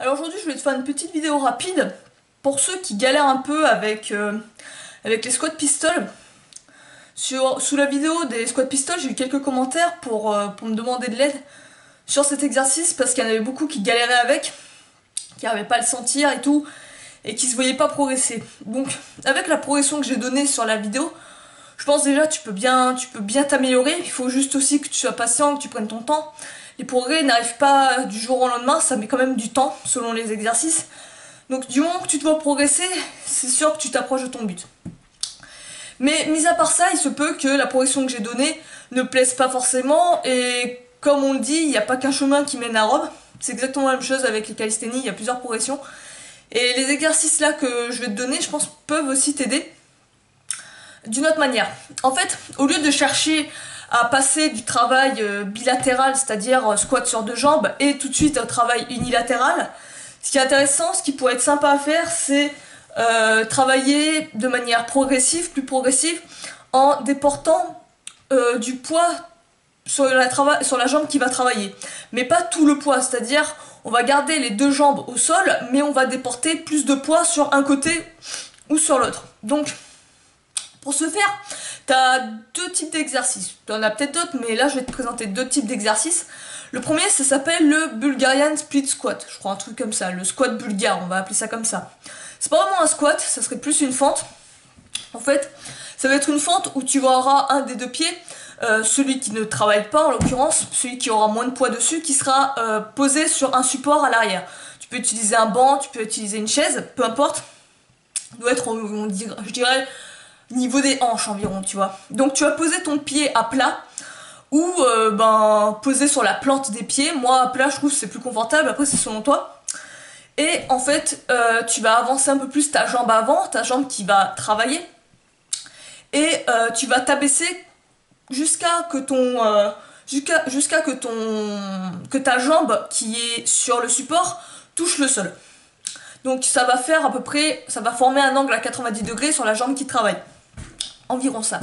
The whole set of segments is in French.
Alors aujourd'hui je vais te faire une petite vidéo rapide pour ceux qui galèrent un peu avec les squat pistols. Sous la vidéo des squat pistols, j'ai eu quelques commentaires pour me demander de l'aide sur cet exercice parce qu'il y en avait beaucoup qui galéraient avec, qui n'arrivaient pas à le sentir et tout, et qui se voyaient pas progresser. Donc avec la progression que j'ai donnée sur la vidéo, je pense déjà tu peux bien t'améliorer. Il faut juste aussi que tu sois patient, que tu prennes ton temps. Les progrès n'arrivent pas du jour au lendemain, ça met quand même du temps selon les exercices. Donc du moment que tu dois progresser, c'est sûr que tu t'approches de ton but. Mais mis à part ça, il se peut que la progression que j'ai donnée ne plaise pas forcément, et comme on le dit, il n'y a pas qu'un chemin qui mène à Rome. C'est exactement la même chose avec les calisthénies, il y a plusieurs progressions. Et les exercices là que je vais te donner, je pense, peuvent aussi t'aider d'une autre manière. En fait, au lieu de chercher à passer du travail bilatéral, c'est-à-dire squat sur deux jambes, et tout de suite un travail unilatéral, ce qui est intéressant, ce qui pourrait être sympa à faire, c'est travailler de manière progressive, plus progressive, en déportant du poids sur la jambe qui va travailler. Mais pas tout le poids, c'est-à-dire on va garder les deux jambes au sol, mais on va déporter plus de poids sur un côté ou sur l'autre. Donc, pour ce faire, tu as deux types d'exercices. Tu en as peut-être d'autres, mais là je vais te présenter deux types d'exercices. Le premier, ça s'appelle le Bulgarian Split Squat. Je crois un truc comme ça, le squat bulgare, on va appeler ça comme ça. C'est pas vraiment un squat, ça serait plus une fente. En fait, ça va être une fente où tu auras un des deux pieds, celui qui ne travaille pas en l'occurrence, celui qui aura moins de poids dessus, qui sera posé sur un support à l'arrière. Tu peux utiliser un banc, tu peux utiliser une chaise, peu importe. Il doit être, je dirais, niveau des hanches environ, tu vois. Donc tu vas poser ton pied à plat ou poser sur la plante des pieds. Moi à plat je trouve que c'est plus confortable, après c'est selon toi. Et en fait tu vas avancer un peu plus ta jambe avant, ta jambe qui va travailler, et tu vas t'abaisser jusqu'à que ta jambe qui est sur le support touche le sol. Donc ça va faire à peu près, ça va former un angle à 90 degrés sur la jambe qui travaille. Environ ça.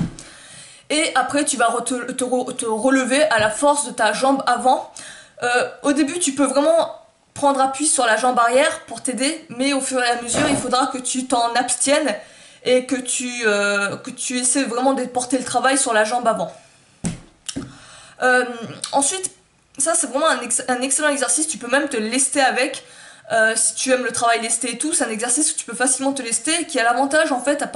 Et après tu vas te relever à la force de ta jambe avant. Au début tu peux vraiment prendre appui sur la jambe arrière pour t'aider, mais au fur et à mesure il faudra que tu t'en abstiennes et que tu essaies vraiment de porter le travail sur la jambe avant. Ensuite, ça c'est vraiment un excellent exercice, tu peux même te lester avec. Si tu aimes le travail lesté et tout, c'est un exercice où tu peux facilement te lester, qui a l'avantage en fait à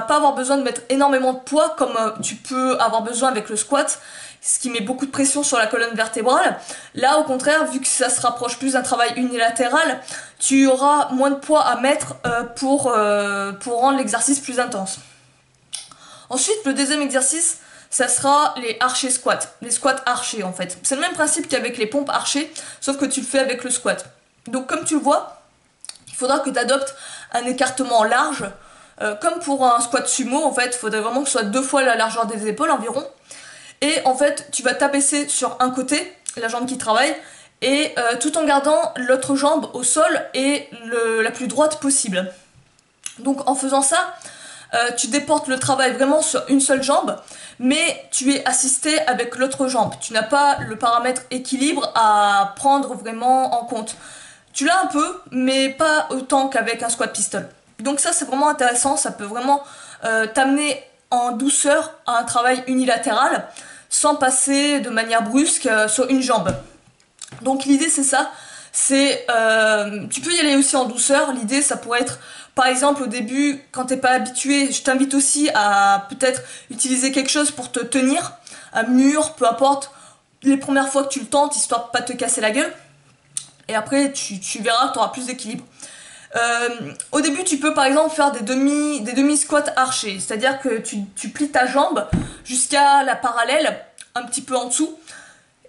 pas avoir besoin de mettre énormément de poids comme tu peux avoir besoin avec le squat, ce qui met beaucoup de pression sur la colonne vertébrale. Là au contraire, vu que ça se rapproche plus d'un travail unilatéral, tu auras moins de poids à mettre pour rendre l'exercice plus intense. Ensuite, le deuxième exercice, ça sera les archés squats, les squats archés en fait. C'est le même principe qu'avec les pompes archées, sauf que tu le fais avec le squat. Donc comme tu le vois, il faudra que tu adoptes un écartement large, comme pour un squat sumo en fait, il faudrait vraiment que ce soit 2 fois la largeur des épaules environ. Et en fait, tu vas t'abaisser sur un côté, la jambe qui travaille, et tout en gardant l'autre jambe au sol et la plus droite possible. Donc en faisant ça, tu déportes le travail vraiment sur une seule jambe, mais tu es assisté avec l'autre jambe. Tu n'as pas le paramètre équilibre à prendre vraiment en compte. Tu l'as un peu, mais pas autant qu'avec un squat pistol. Donc ça c'est vraiment intéressant, ça peut vraiment t'amener en douceur à un travail unilatéral, sans passer de manière brusque sur une jambe. Donc l'idée c'est ça, tu peux y aller aussi en douceur. L'idée ça pourrait être, par exemple au début quand t'es pas habitué, je t'invite aussi à peut-être utiliser quelque chose pour te tenir, un mur, peu importe, les premières fois que tu le tentes, histoire de pas te casser la gueule. Et après tu verras que tu auras plus d'équilibre. Au début tu peux par exemple faire des demi squats archés, c'est-à-dire que tu plies ta jambe jusqu'à la parallèle, un petit peu en dessous,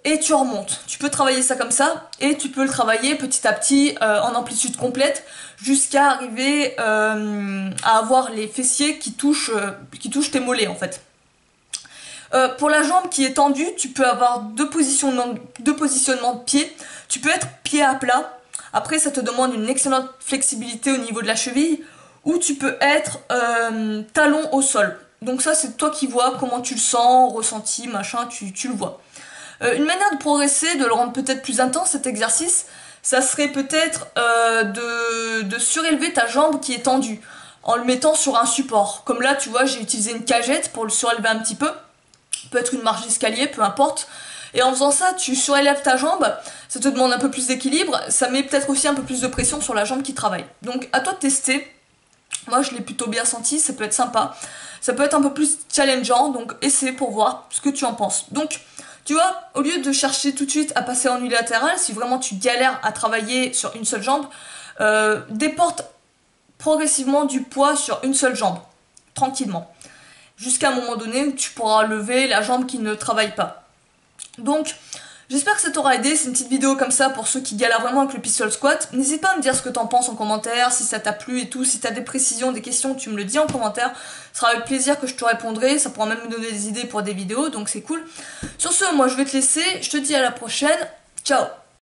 et tu remontes. Tu peux travailler ça comme ça, et tu peux le travailler petit à petit en amplitude complète, jusqu'à arriver à avoir les fessiers qui touchent tes mollets en fait. Pour la jambe qui est tendue, tu peux avoir deux positionnements de pied. Tu peux être pied à plat. Après, ça te demande une excellente flexibilité au niveau de la cheville. Ou tu peux être talon au sol. Donc ça, c'est toi qui vois comment tu le sens, ressenti, machin, tu le vois. Une manière de progresser, de le rendre peut-être plus intense cet exercice, ça serait peut-être de surélever ta jambe qui est tendue en le mettant sur un support. Comme là, tu vois, j'ai utilisé une cagette pour le surélever un petit peu. Peut être une marche d'escalier, peu importe. Et en faisant ça, tu surélèves ta jambe, ça te demande un peu plus d'équilibre, ça met peut-être aussi un peu plus de pression sur la jambe qui travaille. Donc à toi de tester. Moi je l'ai plutôt bien senti, ça peut être sympa. Ça peut être un peu plus challengeant, donc essaie pour voir ce que tu en penses. Donc tu vois, au lieu de chercher tout de suite à passer en unilatéral, si vraiment tu galères à travailler sur une seule jambe, déporte progressivement du poids sur une seule jambe, tranquillement. Jusqu'à un moment donné où tu pourras lever la jambe qui ne travaille pas. Donc, j'espère que ça t'aura aidé, c'est une petite vidéo comme ça pour ceux qui galèrent vraiment avec le pistol squat. N'hésite pas à me dire ce que t'en penses en commentaire, si ça t'a plu et tout, si t'as des précisions, des questions, tu me le dis en commentaire. Ce sera avec plaisir que je te répondrai, ça pourra même me donner des idées pour des vidéos, donc c'est cool. Sur ce, moi je vais te laisser, je te dis à la prochaine, ciao!